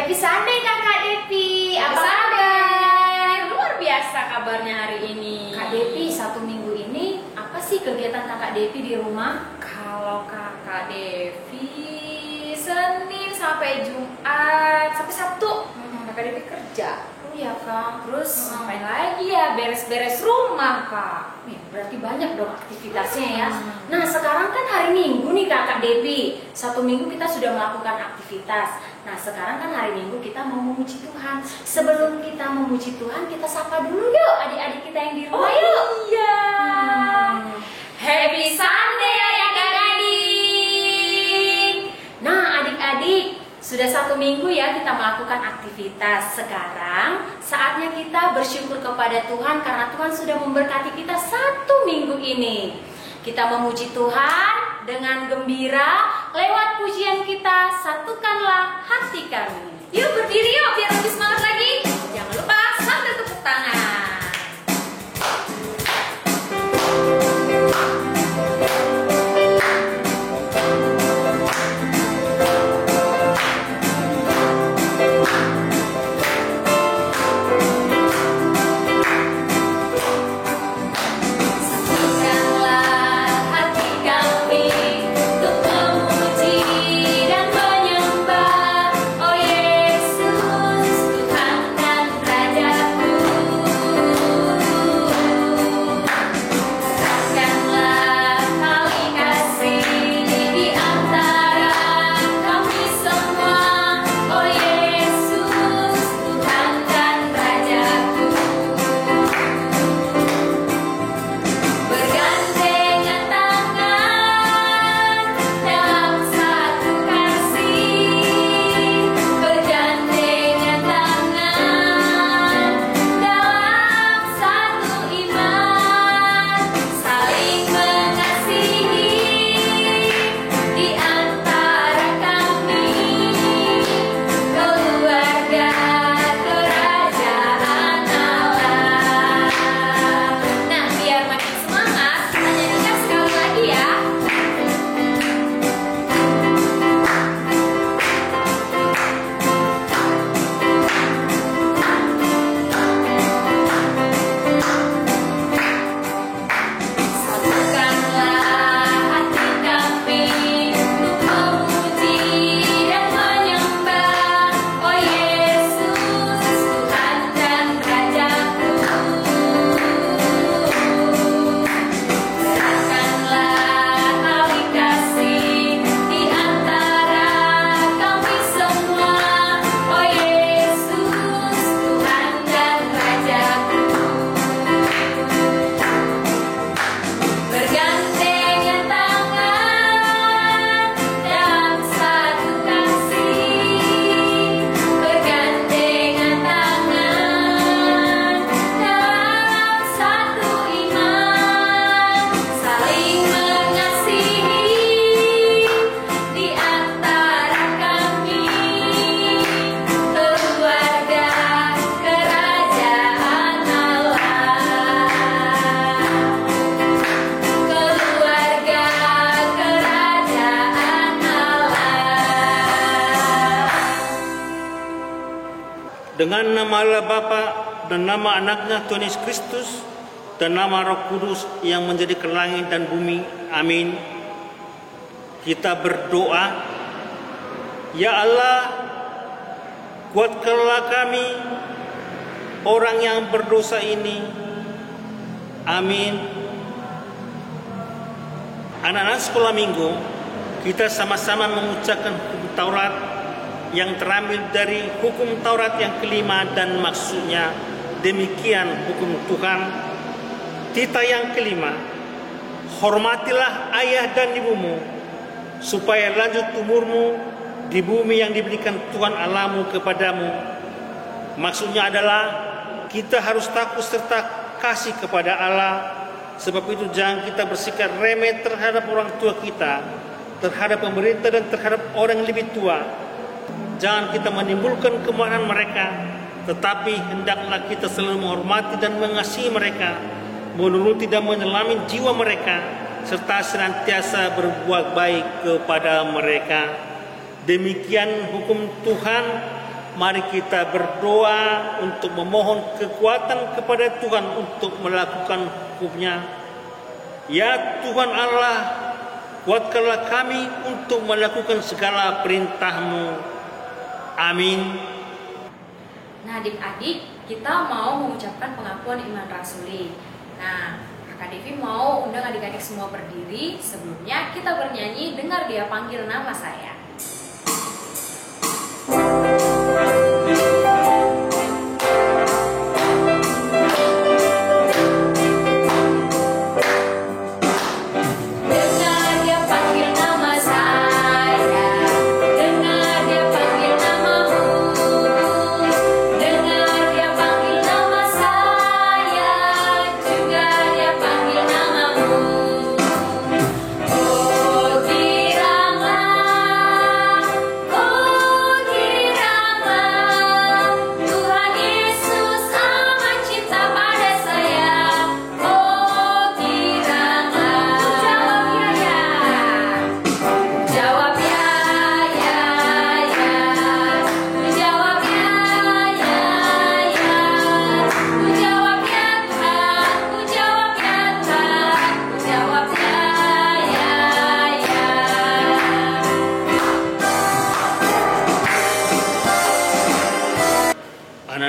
Happy Sunday Kakak Devi, apa kabar? Luar biasa kabarnya hari ini. Kak Devi, 1 minggu ini apa sih kegiatan Kakak Devi di rumah? Kalau Kakak Devi Senin sampai Jumat sampai Sabtu Kakak Devi kerja. Oh iya Kak, terus Ngapain lagi ya? Beres-beres rumah Kak. berarti banyak dong aktivitasnya ya. Nah sekarang kan hari Minggu nih Kakak Devi, 1 minggu kita sudah melakukan aktivitas. Nah sekarang kan hari Minggu kita mau memuji Tuhan. Sebelum kita memuji Tuhan, kita sapa dulu yuk adik-adik kita yang di rumah yuk. Iya. Happy Sunday adik-adik. Nah adik-adik, sudah 1 minggu ya kita melakukan aktivitas. Sekarang saatnya kita bersyukur kepada Tuhan karena Tuhan sudah memberkati kita 1 minggu ini. Kita memuji Tuhan dengan gembira lewat pujian kita, satukanlah hati kami. Yuk berdiri yuk biar lebih semangat lagi. Jangan lupa sambil tepuk tangan. Dengan nama Allah Bapa dan nama anaknya Tuhan Yesus Kristus dan nama Roh Kudus yang menjadikan langit dan bumi. Amin. Kita berdoa. Ya Allah, kuatkanlah kami orang yang berdosa ini. Amin. Anak-anak sekolah minggu, kita sama-sama mengucapkan hukum Taurat yang terambil dari hukum Taurat yang kelima dan maksudnya demikian hukum Tuhan. Tita yang kelima, hormatilah ayah dan ibumu supaya lanjut umurmu di bumi yang diberikan Tuhan Allahmu kepadamu. Maksudnya adalah kita harus takut serta kasih kepada Allah. Sebab itu jangan kita bersikap remeh terhadap orang tua kita, terhadap pemerintah dan terhadap orang yang lebih tua. Jangan kita menimbulkan kemarahan mereka, tetapi hendaklah kita selalu menghormati dan mengasihi mereka, menuruti dan menyelami jiwa mereka, serta senantiasa berbuat baik kepada mereka. Demikian hukum Tuhan mari kita berdoa untuk memohon kekuatan kepada Tuhan untuk melakukan hukum-Nya. Ya Tuhan Allah, kuatkanlah kami untuk melakukan segala perintah-Mu. Amin. Nah adik-adik, kita mau mengucapkan pengakuan iman rasuli. Nah, Kak Devi mau undang adik-adik semua berdiri. Sebelumnya kita bernyanyi Dengar Dia Panggil Nama Saya.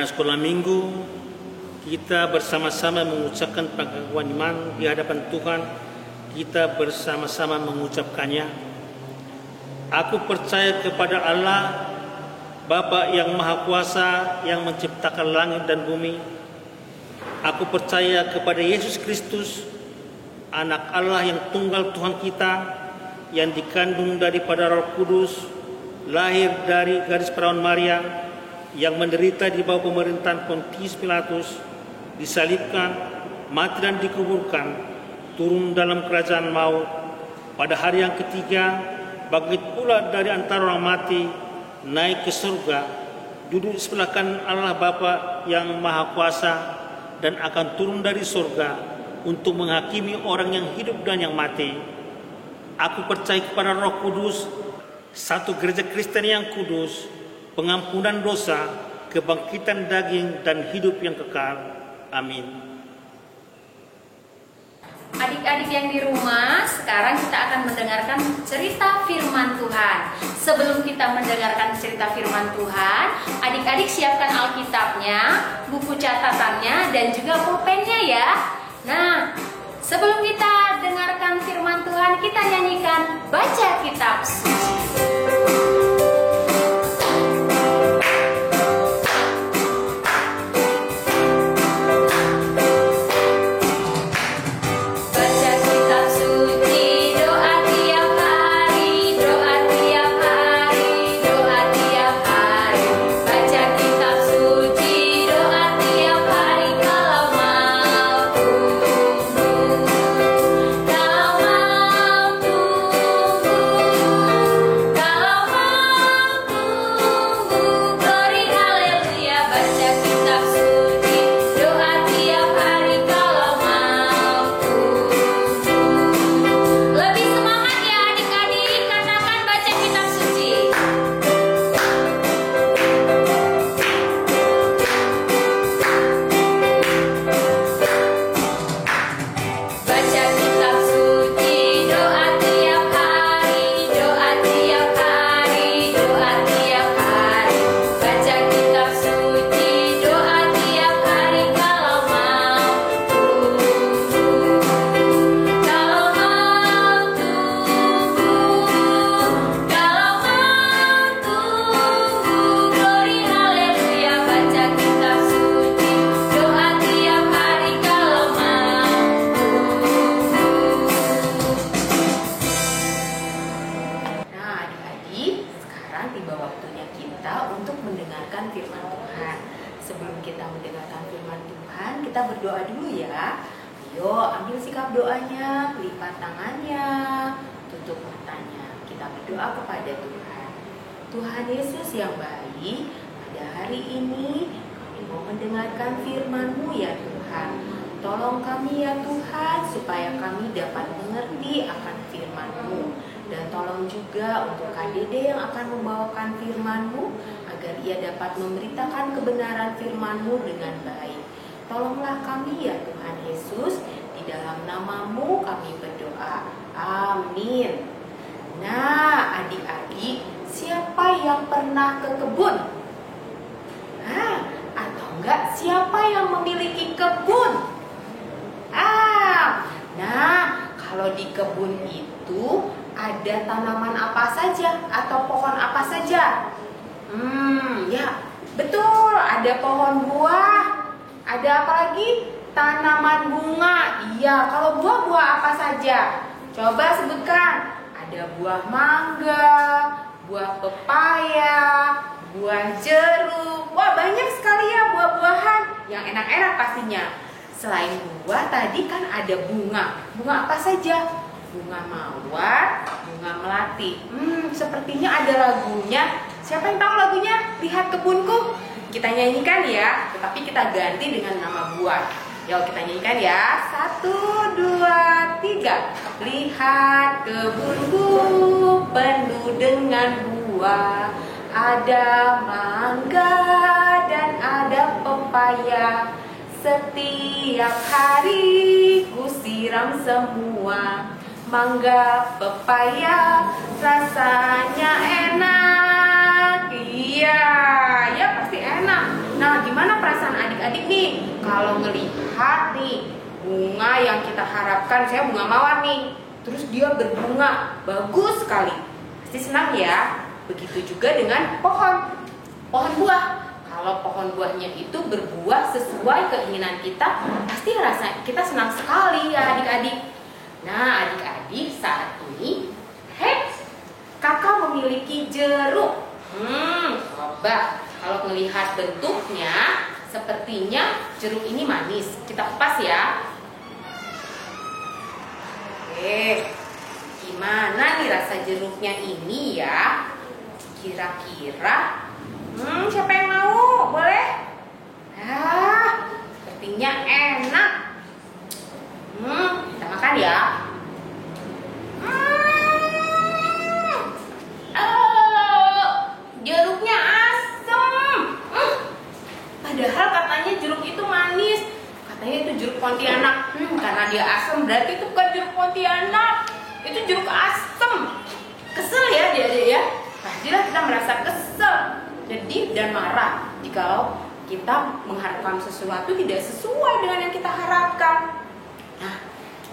Sekolah minggu, kita bersama-sama mengucapkan pengakuan iman di hadapan Tuhan. Kita bersama-sama mengucapkannya. Aku percaya kepada Allah, Bapa yang Maha Kuasa, yang menciptakan langit dan bumi. Aku percaya kepada Yesus Kristus, Anak Allah yang tunggal Tuhan kita, yang dikandung daripada Roh Kudus, lahir dari gadis perawan Maria, yang menderita di bawah pemerintahan Pontius Pilatus, disalibkan, mati dan dikuburkan, turun dalam kerajaan maut. Pada hari yang ketiga, bangkit pula dari antara orang mati, naik ke surga, duduk di sebelah kanan Allah Bapa yang Maha Kuasa, dan akan turun dari surga untuk menghakimi orang yang hidup dan yang mati. Aku percaya kepada Roh Kudus, satu gereja Kristen yang kudus, pengampunan dosa, kebangkitan daging, dan hidup yang kekal. Amin. Adik-adik yang di rumah, sekarang kita akan mendengarkan cerita firman Tuhan. Sebelum kita mendengarkan cerita firman Tuhan, adik-adik siapkan Alkitabnya, buku catatannya, dan juga pulpennya ya. Nah, sebelum kita dengarkan firman Tuhan, kita nyanyikan Baca Kitab Suci. Kita berdoa dulu ya. Ayo ambil sikap doanya, lipat tangannya, tutup matanya. Kita berdoa kepada Tuhan. Tuhan Yesus yang baik, pada hari ini kami mau mendengarkan firman-Mu ya Tuhan. Tolong kami ya Tuhan, supaya kami dapat mengerti akan firman-Mu. Dan tolong Tolong juga untuk Kak Dede yang akan membawakan firman-Mu, agar ia dapat memberitakan kebenaran firman-Mu dengan baik. Tolonglah kami ya Tuhan Yesus, di dalam nama-Mu kami berdoa. Amin. Nah, adik-adik, siapa yang pernah ke kebun? Atau enggak, siapa yang memiliki kebun? Nah, kalau di kebun itu ada tanaman apa saja atau pohon apa saja? Ya, betul, ada pohon buah. Ada apa lagi? Tanaman bunga. Iya, kalau buah-buah apa saja? Coba sebutkan. Ada buah mangga, buah pepaya, buah jeruk. Wah, banyak sekali ya buah-buahan yang enak-enak pastinya. Selain buah tadi kan ada bunga. Bunga apa saja? Bunga mawar, bunga melati. Sepertinya ada lagunya. Siapa yang tahu lagunya? Lihat kebunku. Kita nyanyikan ya, tetapi kita ganti dengan nama buah. Yuk kita nyanyikan ya. 1, 2, 3. Lihat kebunku penuh dengan buah. Ada mangga dan ada pepaya. Setiap hari ku siram semua. Mangga, pepaya, rasanya enak. Iya, ya pasti enak. Nah, gimana perasaan adik-adik nih kalau ngelihat nih bunga yang kita harapkan? Saya bunga mawar nih, terus dia berbunga, bagus sekali. Pasti senang ya. Begitu juga dengan pohon buah. Kalau pohon buahnya itu berbuah sesuai keinginan kita, pasti rasa kita senang sekali ya adik-adik. Nah adik-adik, saat ini kakak memiliki jeruk. Coba kalau melihat bentuknya, sepertinya jeruk ini manis. Kita kupas ya. Oke, gimana nih rasa jeruknya ini ya? Kira-kira siapa yang mau? Boleh? Sepertinya enak. Kita makan ya. Jeruknya asam. Padahal katanya jeruk itu manis. Katanya itu jeruk Pontianak. Karena dia asam berarti itu bukan jeruk Pontianak. Itu jeruk asam. Kesel ya dia ya. Pastilah kita merasa kesel, sedih dan marah jikalau kita mengharapkan sesuatu tidak sesuai dengan yang kita harapkan. Nah,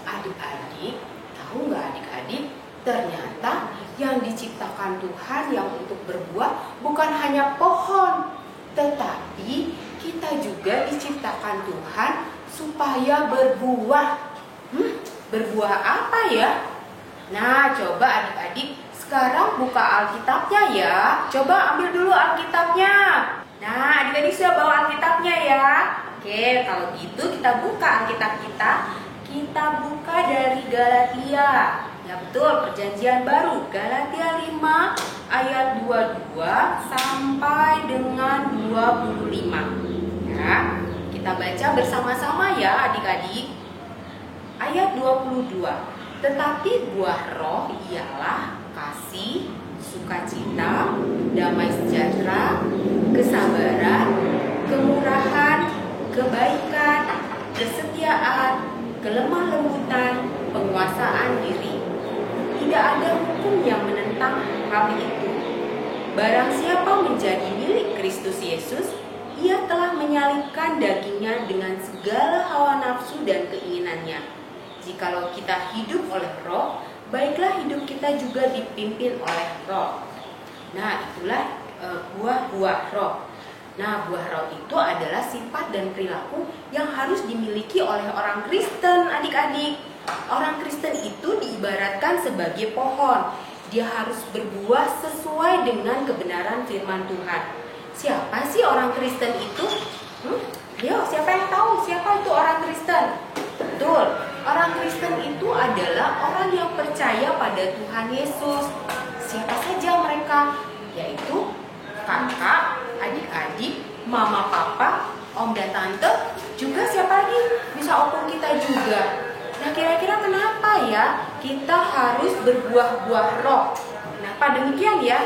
adik-adik, tahu nggak adik-adik? Ternyata yang diciptakan Tuhan yang untuk berbuah bukan hanya pohon, tetapi kita juga diciptakan Tuhan supaya berbuah. Berbuah apa ya? Nah, coba adik-adik sekarang buka Alkitabnya ya. Coba ambil dulu Alkitabnya. Nah, adik-adik sudah bawa Alkitabnya ya. Oke, kalau gitu kita buka Alkitab kita. Kita buka dari Galatia. Ya betul, perjanjian baru. Galatia 5 ayat 22 sampai dengan 25. Ya, kita baca bersama-sama ya adik-adik. Ayat 22. Tetapi buah roh ialah kasih, sukacita, damai sejahtera, kesabaran, kemurahan, kebaikan, kesetiaan, kelemah lembutan, penguasaan diri. Tidak ada hukum yang menentang hal itu. Barang siapa menjadi milik Kristus Yesus, ia telah menyalibkan dagingnya dengan segala hawa nafsu dan keinginannya. Jikalau kita hidup oleh roh, baiklah hidup kita juga dipimpin oleh roh. Nah, itulah buah-buah roh. Nah, buah roh itu adalah sifat dan perilaku yang harus dimiliki oleh orang Kristen, adik-adik. Orang Kristen itu diibaratkan sebagai pohon. Dia harus berbuah sesuai dengan kebenaran firman Tuhan. Siapa sih orang Kristen itu? Ayo, siapa yang tahu siapa itu orang Kristen? Betul, orang Kristen itu adalah orang yang percaya pada Tuhan Yesus. Siapa saja mereka? Yaitu kakak, adik-adik, mama, papa, om dan tante, juga siapa lagi? Bisa opung kita juga. Nah, kira-kira kenapa ya kita harus berbuah-buah roh? Kenapa demikian ya?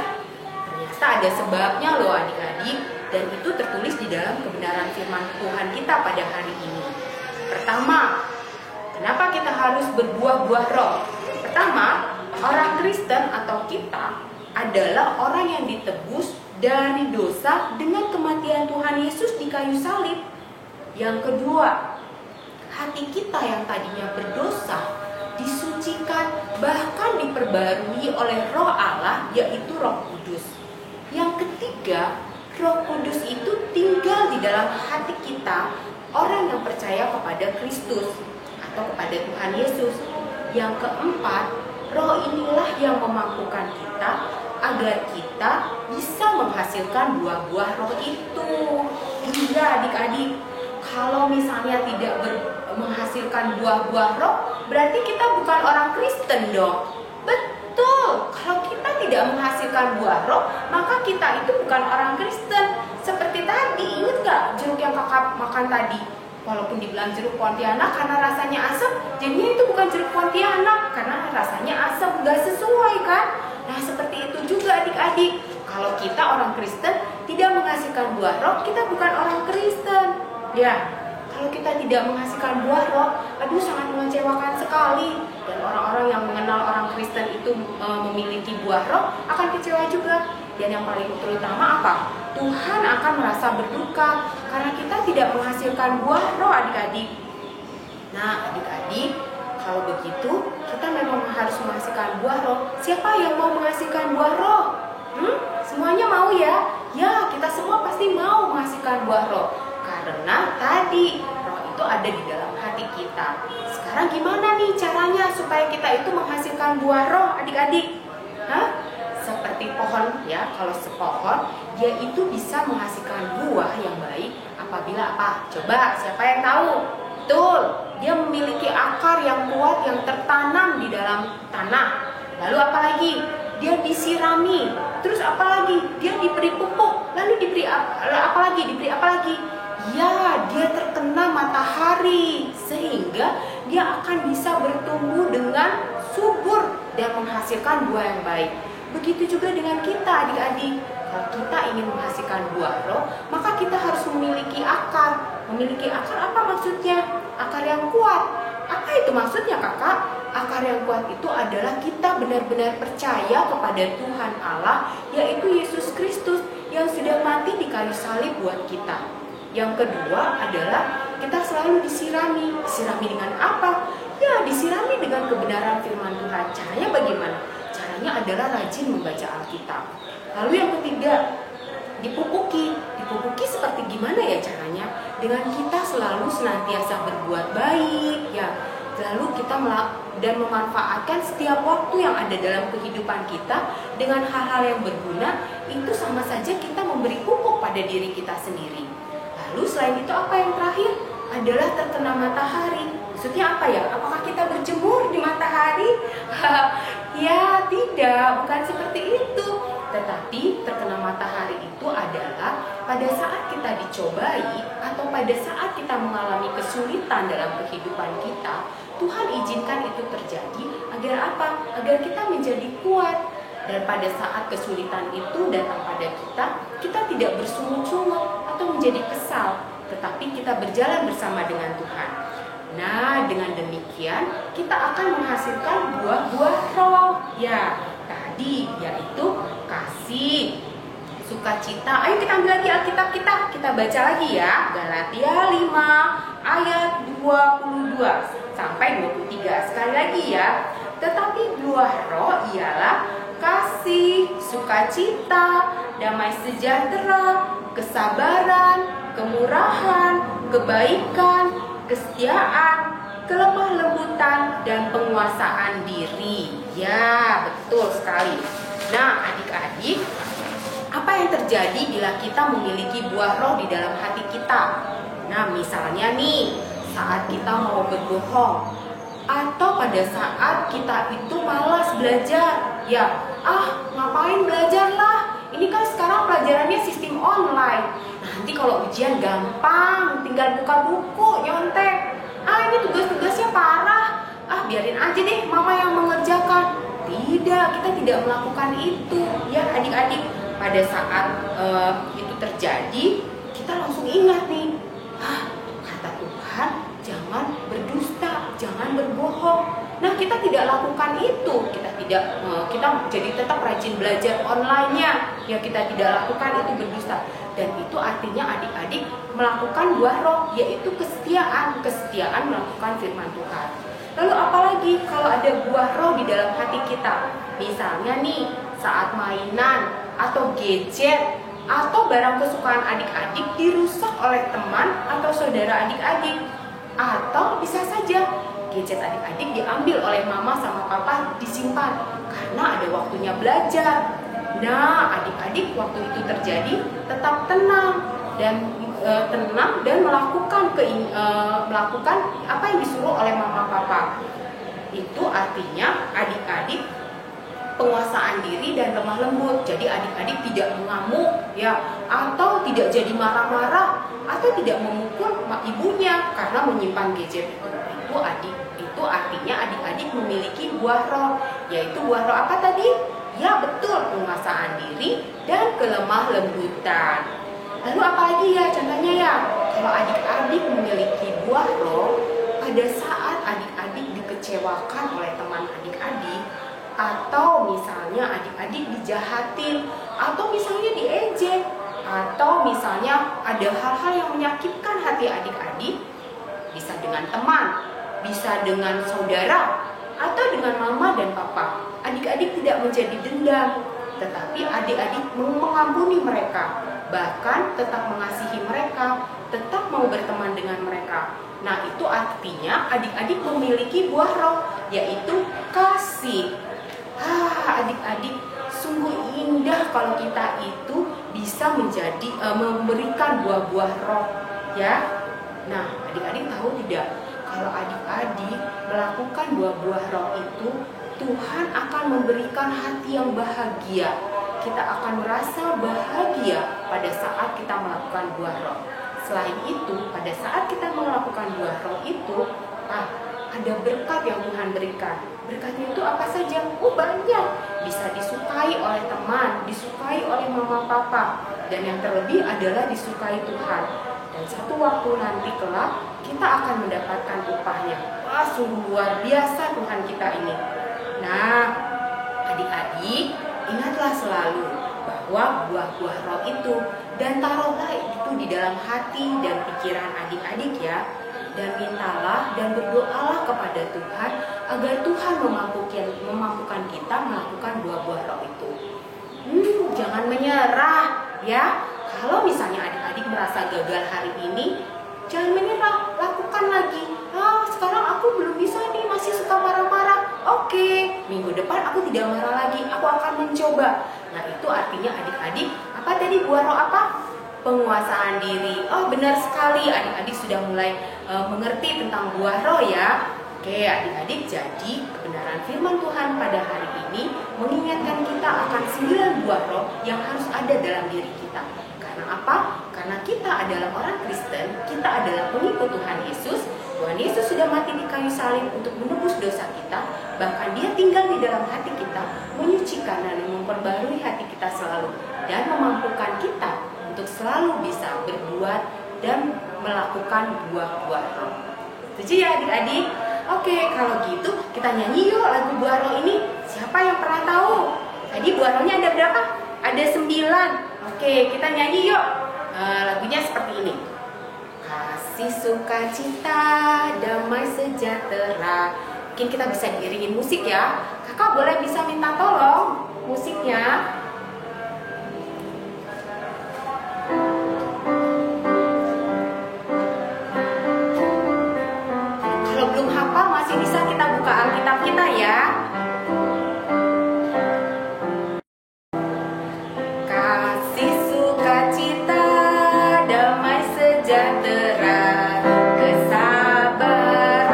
Ternyata ada sebabnya loh adik-adik, dan itu tertulis di dalam kebenaran firman Tuhan kita pada hari ini. Pertama, kenapa kita harus berbuah-buah roh? Pertama, orang Kristen atau kita adalah orang yang ditebus dari dosa dengan kematian Tuhan Yesus di kayu salib. Yang kedua, hati kita yang tadinya berdosa disucikan, bahkan diperbarui oleh Roh Allah, yaitu Roh Kudus. Yang ketiga, Roh Kudus itu tinggal di dalam hati kita, orang yang percaya kepada Kristus atau kepada Tuhan Yesus. Yang keempat, Roh inilah yang memampukan kita agar kita bisa menghasilkan buah-buah roh itu. Iya adik-adik, kalau misalnya tidak menghasilkan buah-buah roh, berarti kita bukan orang Kristen dong. Betul, kalau kita tidak menghasilkan buah roh, maka kita itu bukan orang Kristen. Seperti tadi, ingat gak jeruk yang kakak makan tadi? Walaupun dibilang jeruk Pontianak karena rasanya asam, jadinya itu bukan jeruk Pontianak karena rasanya asam, gak sesuai kan? Nah seperti itu juga adik-adik, kalau kita orang Kristen tidak menghasilkan buah roh, kita bukan orang Kristen. Ya, kalau kita tidak menghasilkan buah roh, aduh sangat mengecewakan sekali. Dan orang-orang yang mengenal orang Kristen itu memiliki buah roh akan kecewa juga. Dan yang paling terutama apa? Tuhan akan merasa berduka karena kita tidak menghasilkan buah roh adik-adik. Nah adik-adik, kalau begitu kita memang harus menghasilkan buah roh. Siapa yang mau menghasilkan buah roh? Semuanya mau ya? Ya, kita semua pasti mau menghasilkan buah roh. Karena tadi roh itu ada di dalam hati kita. Sekarang gimana nih caranya supaya kita itu menghasilkan buah roh adik-adik? Seperti pohon ya, kalau sepohon dia itu bisa menghasilkan buah yang baik apabila apa? Coba siapa yang tahu? Betul, dia memiliki akar yang kuat yang tertanam di dalam tanah. Lalu apa lagi? Dia disirami. Terus apa lagi? Dia diberi pupuk. Lalu diberi apa lagi? Diberi apa lagi? Ya, dia terkena matahari sehingga dia akan bisa bertumbuh dengan subur dan menghasilkan buah yang baik. Begitu juga dengan kita adik-adik. Kalau kita ingin menghasilkan buah roh, maka kita harus memiliki akar. Memiliki akar apa maksudnya? Akar yang kuat. Apa itu maksudnya kakak? Akar yang kuat itu adalah kita benar-benar percaya kepada Tuhan Allah, yaitu Yesus Kristus yang sudah mati di kayu salib buat kita. Yang kedua adalah kita selalu disirami. Disirami dengan apa? Ya, disirami dengan kebenaran firman Tuhan. Caranya bagaimana? Caranya adalah rajin membaca Alkitab. Lalu yang ketiga, dipupuki. Dipupuki seperti gimana ya caranya? Dengan kita selalu senantiasa berbuat baik, ya. Lalu kita dan memanfaatkan setiap waktu yang ada dalam kehidupan kita dengan hal-hal yang berguna. Itu sama saja kita memberi pupuk pada diri kita sendiri. Lalu selain itu apa yang terakhir? Adalah terkena matahari. Maksudnya apa ya? Apakah kita berjemur di matahari? Ya tidak, bukan seperti itu. Tetapi terkena matahari itu adalah pada saat kita dicobai atau pada saat kita mengalami kesulitan dalam kehidupan kita, Tuhan izinkan itu terjadi agar apa? Agar kita menjadi kuat. Dan pada saat kesulitan itu datang pada kita tidak bersungut-sungut atau menjadi kesal, tetapi kita berjalan bersama dengan Tuhan. Nah, dengan demikian kita akan menghasilkan buah-buah roh. Ya, tadi yaitu kasih, sukacita. Ayo kita ambil lagi Alkitab kita baca lagi ya. Galatia 5 ayat 22 sampai 23. Sekali lagi ya. Tetapi buah roh ialah kasih, sukacita, damai sejahtera, kesabaran, kemurahan, kebaikan, kesetiaan, kelemah lembutan, dan penguasaan diri. Ya, betul sekali. Nah, adik-adik, apa yang terjadi bila kita memiliki buah roh di dalam hati kita? Nah, misalnya nih, saat kita mau berbohong, atau pada saat kita itu malas belajar, ya, ngapain belajar lah? Ini kan sekarang pelajarannya sistem online. Nanti kalau ujian gampang, tinggal buka buku, nyontek. Ini tugas-tugasnya parah. Biarin aja deh mama yang mengerjakan. Tidak, kita tidak melakukan itu. Ya adik-adik, pada saat itu terjadi, kita langsung ingat nih, kata Tuhan, jangan berdusta, jangan berbohong. Nah, kita tidak lakukan itu. Kita jadi tetap rajin belajar online-nya. Ya, kita tidak lakukan itu berdusta. Dan itu artinya adik-adik melakukan buah roh, yaitu kesetiaan melakukan firman Tuhan. Lalu apalagi kalau ada buah roh di dalam hati kita? Misalnya nih, saat mainan atau gadget atau barang kesukaan adik-adik dirusak oleh teman atau saudara adik-adik. Atau bisa saja gadget adik-adik diambil oleh mama sama papa, disimpan karena ada waktunya belajar. Nah, adik-adik waktu itu terjadi tetap tenang dan melakukan apa yang disuruh oleh mama papa. Itu artinya adik-adik penguasaan diri dan lemah lembut. Jadi adik-adik tidak mengamuk ya, atau tidak jadi marah-marah, atau tidak memukul ibunya karena menyimpan gadget. Itu artinya adik-adik memiliki buah roh. Yaitu buah roh apa tadi? Ya betul, penguasaan diri dan kelemah lembutan. Lalu apalagi ya contohnya ya? Kalau adik-adik memiliki buah roh, pada saat adik-adik dikecewakan oleh teman adik-adik, atau misalnya adik-adik dijahatin, atau misalnya diejek, atau misalnya ada hal-hal yang menyakitkan hati adik-adik, bisa dengan teman, bisa dengan saudara, atau dengan mama dan papa. Adik-adik tidak menjadi dendam, tetapi adik-adik mengampuni mereka, bahkan tetap mengasihi mereka, tetap mau berteman dengan mereka. Nah, itu artinya adik-adik memiliki buah roh, yaitu kasih. Adik-adik, sungguh indah kalau kita itu bisa memberikan buah-buah roh, ya. Nah, adik-adik tahu tidak, kalau adik-adik melakukan buah-buah roh itu, Tuhan akan memberikan hati yang bahagia. Kita akan merasa bahagia pada saat kita melakukan buah roh. Selain itu, pada saat kita melakukan buah roh itu, ada berkat yang Tuhan berikan. Berkatnya itu apa saja? Banyak. Bisa disukai oleh teman, disukai oleh mama papa, dan yang terlebih adalah disukai Tuhan. Dan satu waktu nanti kelak kita akan mendapatkan upahnya. Sungguh luar biasa Tuhan kita ini. Nah, adik-adik, ingatlah selalu bahwa buah-buah roh itu, dan taruhlah itu di dalam hati dan pikiran adik-adik ya. Dan mintalah dan berdoalah kepada Tuhan agar Tuhan memampukan kita melakukan buah-buah roh itu. Jangan menyerah ya. Kalau misalnya adik-adik merasa gagal hari ini, jangan menyerah, lakukan lagi. Sekarang aku belum bisa nih, masih suka marah-marah. Oke, minggu depan aku tidak marah lagi, aku akan mencoba. Nah, itu artinya adik-adik, apa tadi buah roh apa? Penguasaan diri. Benar sekali, adik-adik sudah mulai mengerti tentang buah roh ya. Oke, adik-adik, jadi kebenaran firman Tuhan pada hari ini mengingatkan kita akan 9 buah roh yang harus ada dalam diri kita. Karena apa? Karena kita adalah orang Kristen, kita adalah pengikut Tuhan Yesus. Tuhan Yesus sudah mati di kayu salib untuk menebus dosa kita. Bahkan Dia tinggal di dalam hati kita, menyucikan dan memperbarui hati kita selalu, dan memampukan kita untuk selalu bisa berbuat dan melakukan buah-buah roh. Setuju ya adik-adik? Oke, kalau gitu kita nyanyi yuk lagu buah roh ini. Siapa yang pernah tahu? Tadi buah rohnya ada berapa? Ada 9. Oke, kita nyanyi yuk. Lagunya seperti ini. Kasih, sukacita, damai sejahtera. Mungkin kita bisa diiringin musik ya. Kakak boleh bisa minta tolong musiknya. Kalau belum hafal masih bisa kita buka Alkitab kita ya. Kasih, sukacita, damai sejahtera, kesabaran,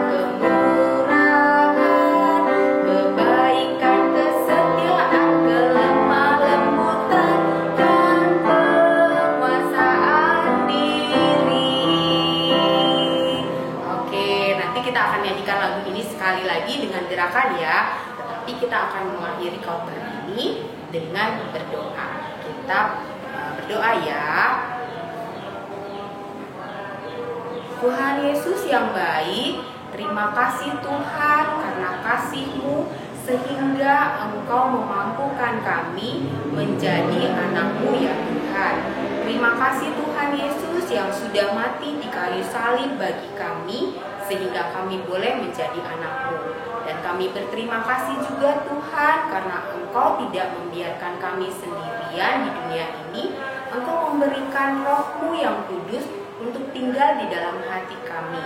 kemurahan, kebaikan, kesetiaan, kelemah lembutan, dan penguasaan diri. Oke, nanti kita akan nyanyikan lagu ini sekali lagi dengan gerakan ya. Tetapi Tapi kita akan mengakhiri khotbah ini dengan berdoa. Kita berdoa ya. Tuhan Yesus yang baik, terima kasih Tuhan karena kasih-Mu sehingga Engkau memampukan kami menjadi anak-Mu ya Tuhan. Terima kasih Tuhan Yesus yang sudah mati di kayu salib bagi kami sehingga kami boleh menjadi anak-Mu. Dan kami berterima kasih juga Tuhan karena Engkau tidak membiarkan kami sendirian di dunia ini. Engkau memberikan Roh-Mu yang kudus untuk tinggal di dalam hati kami.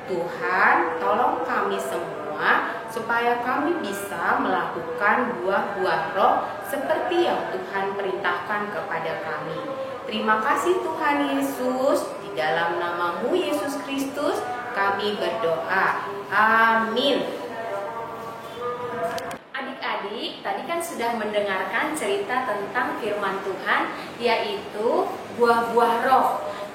Tuhan, tolong kami semua supaya kami bisa melakukan buah-buah roh seperti yang Tuhan perintahkan kepada kami. Terima kasih Tuhan Yesus, di dalam nama-Mu Yesus Kristus kami berdoa. Amin. Adik-adik, tadi kan sudah mendengarkan cerita tentang firman Tuhan, yaitu buah-buah roh.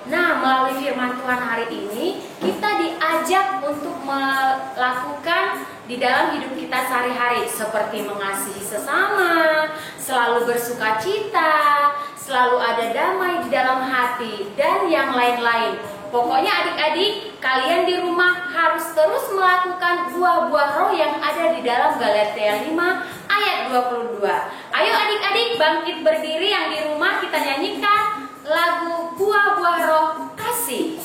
Nah, melalui firman Tuhan hari ini, kita diajak untuk melakukan di dalam hidup kita sehari-hari, seperti mengasihi sesama, selalu bersuka cita, selalu ada damai di dalam hati, dan yang lain-lain. Pokoknya adik-adik, kalian di rumah harus terus melakukan buah-buah roh yang ada di dalam Galatia 5 ayat 22. Ayo adik-adik bangkit berdiri yang di rumah, kita nyanyikan lagu buah-buah roh kasih.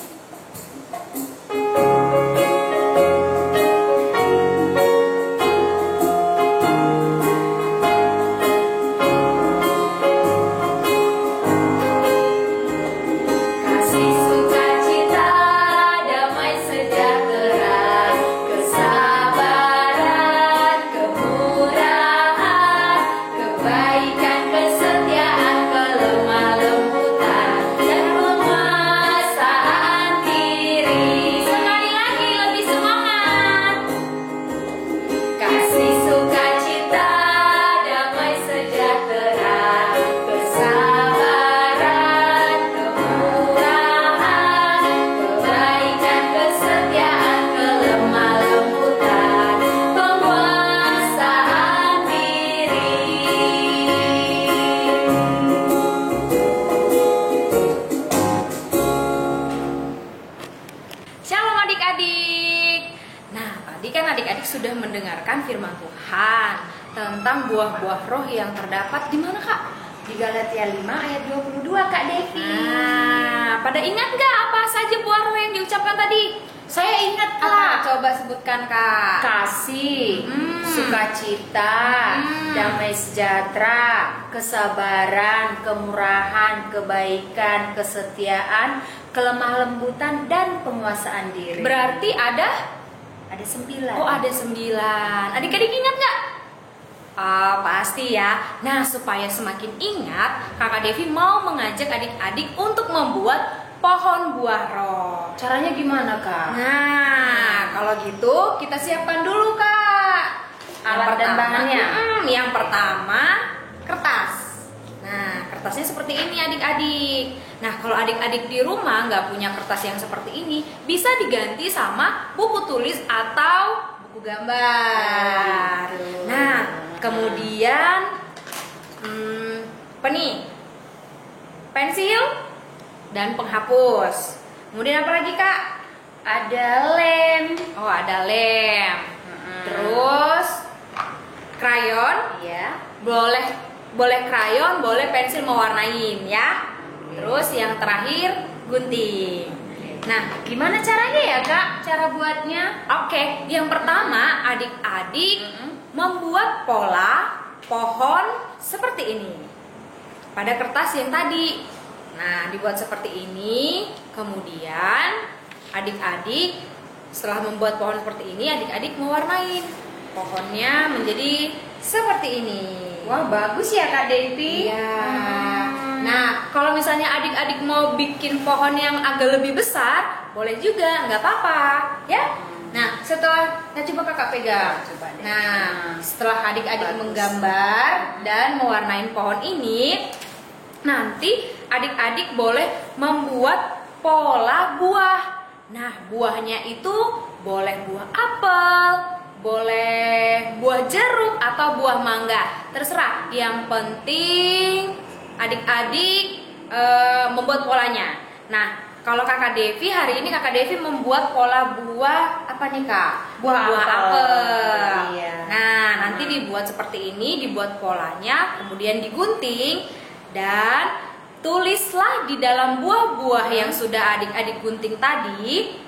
Sudah mendengarkan firman Tuhan tentang buah-buah roh yang terdapat di mana Kak? Di Galatia 5 ayat 22 Kak Devi. Nah, pada ingat nggak apa saja buah roh yang diucapkan tadi? Saya ingat Kak. Apa? Coba sebutkan Kak. Kasih, sukacita, damai sejahtera, kesabaran, kemurahan, kebaikan, kesetiaan, kelemah lembutan, dan penguasaan diri. Berarti ada 9. Oh, ada 9. Adik-adik ingat nggak? Pasti ya. Nah, supaya semakin ingat, Kakak Devi mau mengajak adik-adik untuk membuat pohon buah roh. Caranya gimana Kak? Nah, kalau gitu kita siapkan dulu Kak Alat dan bahannya. Yang pertama, kertas. Nah, kertasnya seperti ini adik-adik. Nah, kalau adik-adik di rumah nggak punya kertas yang seperti ini, bisa diganti sama buku tulis atau buku gambar. Nah, kemudian apa nih? Pensil dan penghapus. Kemudian apa lagi Kak? Ada lem. Oh, ada lem. Terus krayon. Iya. Boleh krayon, boleh pensil mewarnain ya. Terus yang terakhir gunting. Nah, Gimana caranya ya Kak? Cara buatnya? oke, yang pertama adik-adik membuat pola pohon seperti ini pada kertas yang tadi. Nah, dibuat seperti ini. Kemudian adik-adik setelah membuat pohon seperti ini, adik-adik mewarnain pohonnya menjadi seperti ini. Wah, bagus ya Kak Devi. Iya. Nah, kalau misalnya adik-adik mau bikin pohon yang agak lebih besar, boleh juga, nggak apa-apa, ya. Nah, coba kakak pegang. Coba deh. Nah, setelah adik-adik Bagus. menggambar dan mewarnain pohon ini, nanti adik-adik boleh membuat pola buah. Nah, buahnya itu boleh buah apel, boleh buah jeruk atau buah mangga, terserah. Yang penting adik-adik membuat polanya. Nah, kalau Kakak Devi hari ini Kakak Devi membuat pola buah apa nih Kak? Buah apel. Iya. Nah, nanti dibuat seperti ini, dibuat polanya, kemudian digunting dan tulislah di dalam buah-buah yang sudah adik-adik gunting tadi,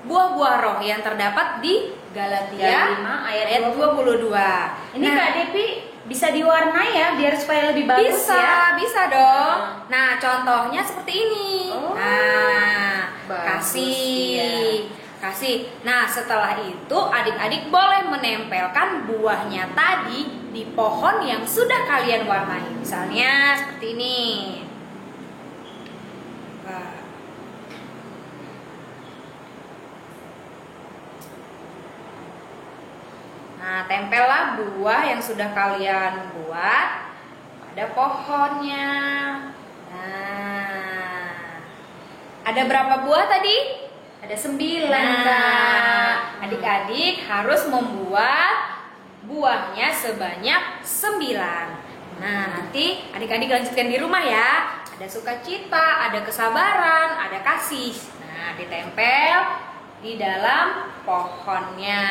buah-buah roh yang terdapat di Galatia 5 ayat 22. Ini Kak Devi bisa diwarnai ya biar supaya lebih bagus bisa, ya. bisa dong. Nah, contohnya seperti ini. Oh, Nah, bagus, kasih. Kasih. Nah, setelah itu adik-adik boleh menempelkan buahnya tadi di pohon yang sudah kalian warnai. Misalnya seperti ini. Wah. Nah, tempellah buah yang sudah kalian buat pada pohonnya. Nah, ada berapa buah tadi? Ada 9 Nah, Kak. adik-adik harus membuat buahnya sebanyak 9. Nah, nanti adik-adik lanjutkan di rumah ya. Ada sukacita, ada kesabaran, ada kasih. Nah, ditempel di dalam pohonnya.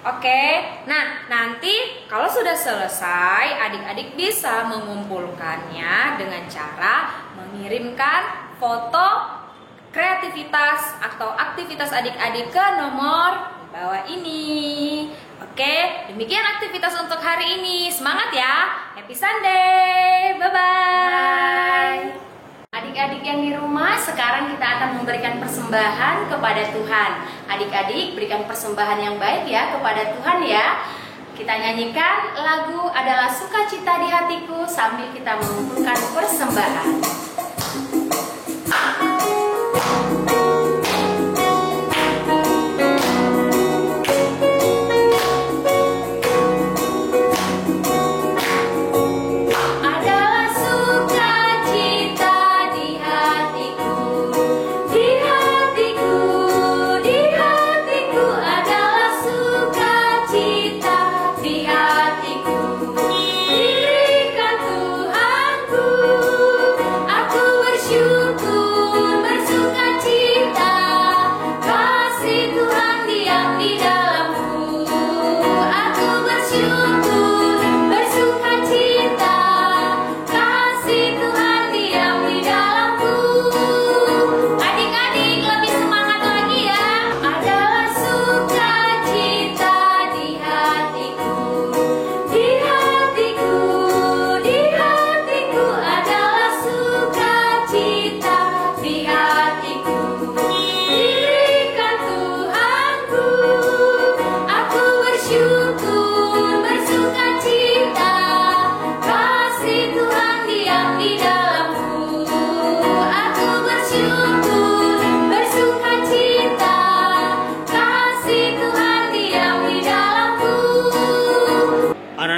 Oke, nah nanti kalau sudah selesai adik-adik bisa mengumpulkannya dengan cara mengirimkan foto kreativitas atau aktivitas adik-adik ke nomor di bawah ini. Oke, demikian aktivitas untuk hari ini. Semangat ya, happy Sunday, bye-bye. Adik-adik yang di rumah, sekarang kita akan memberikan persembahan kepada Tuhan. Adik-adik berikan persembahan yang baik ya kepada Tuhan ya. Kita nyanyikan lagu Adalah Sukacita di Hatiku sambil kita mengumpulkan persembahan.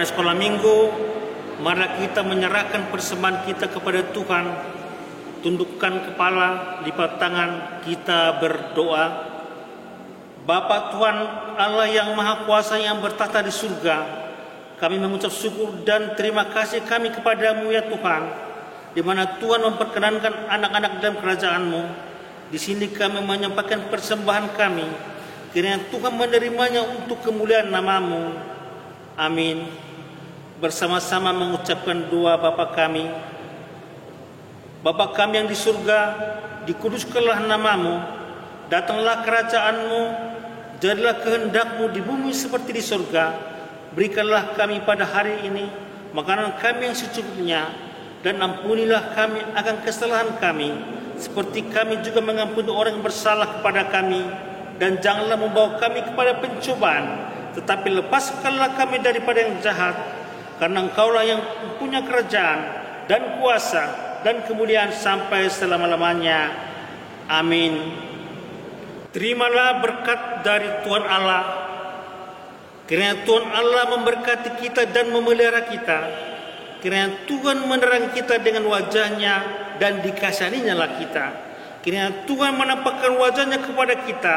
Sekolah minggu, mari kita menyerahkan persembahan kita kepada Tuhan. Tundukkan kepala, lipat tangan, kita berdoa. Bapa Tuhan Allah yang Maha Kuasa yang bertahta di surga, kami mengucap syukur dan terima kasih kami kepadamu ya Tuhan, di mana Tuhan memperkenankan anak-anak dalam kerajaan-Mu. Di sini kami menyampaikan persembahan kami, kiranya Tuhan menerimanya untuk kemuliaan nama-Mu. Amin. Bersama-sama mengucapkan doa Bapa kami. Bapa kami yang di surga, dikuduskanlah nama-Mu, datanglah kerajaan-Mu, jadilah kehendak-Mu di bumi seperti di surga. Berikanlah kami pada hari ini makanan kami yang secukupnya, dan ampunilah kami akan kesalahan kami, seperti kami juga mengampuni orang yang bersalah kepada kami. Dan janganlah membawa kami kepada pencobaan, tetapi lepaskanlah kami daripada yang jahat. Karena Engkaulah yang punya kerajaan dan kuasa dan kemuliaan sampai selama-lamanya. Amin. Terimalah berkat dari Tuhan Allah. Kiranya Tuhan Allah memberkati kita dan memelihara kita. Kiranya Tuhan menerangi kita dengan wajahnya dan dikasihaninya lah kita. Kiranya Tuhan menampakkan wajahnya kepada kita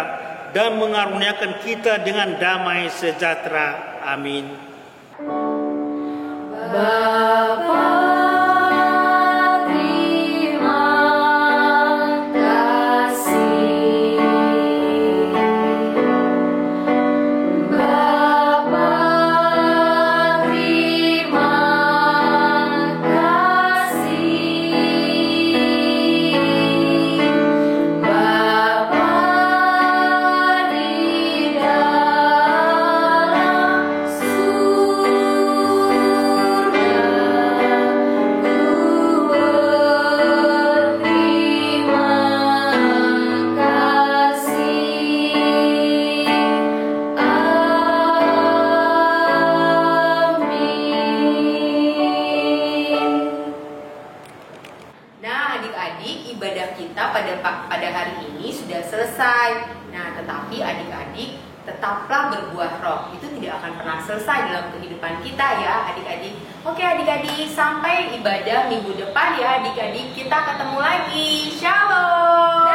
dan mengaruniakan kita dengan damai sejahtera. Amin. Bapa, terima kasih. Bapa, terima kasih. Bapa di dalam surga, ku berterima kasih. Amin. Nah, adik-adik, ibadah kita pada hari ini sudah selesai. Nah, tetapi adik-adik tetaplah berbuah roh. Itu tidak akan pernah selesai dalam kehidupan kita ya, adik-adik. Oke, adik-adik, sampai ibadah minggu depan ya, adik-adik. Kita ketemu lagi. Shalom.